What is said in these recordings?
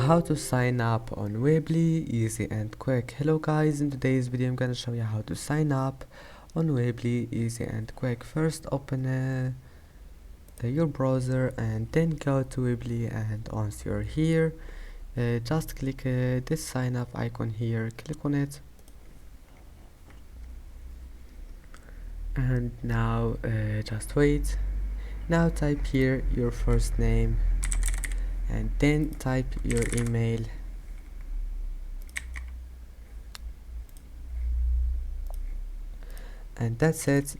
How to sign up on Weebly, easy and quick. Hello guys, in today's video I'm gonna show you how to sign up on Weebly, easy and quick. First open your browser and then go to Weebly, and once you're here just click this sign up icon here, click on it, and now just wait. Now type here your first name and then type your email, and that's it.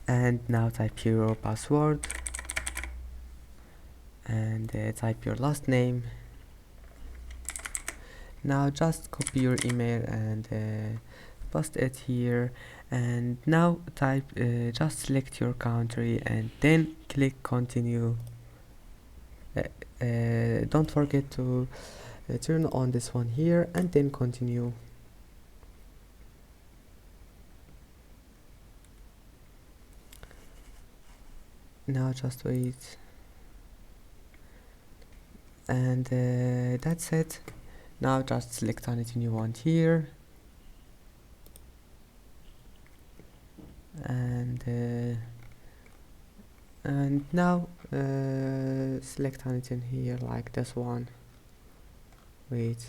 And now type your password and type your last name. Now just copy your email and paste it here, and now type just select your country and then click continue. Don't forget to turn on this one here and then continue. Now just wait, and that's it. Now just select anything you want here, and now select anything here like this one. Wait,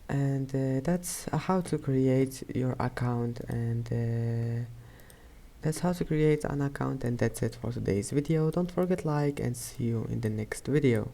and that's how to create your account, and that's how to create an account, and that's it for today's video. Don't forget like, and see you in the next video.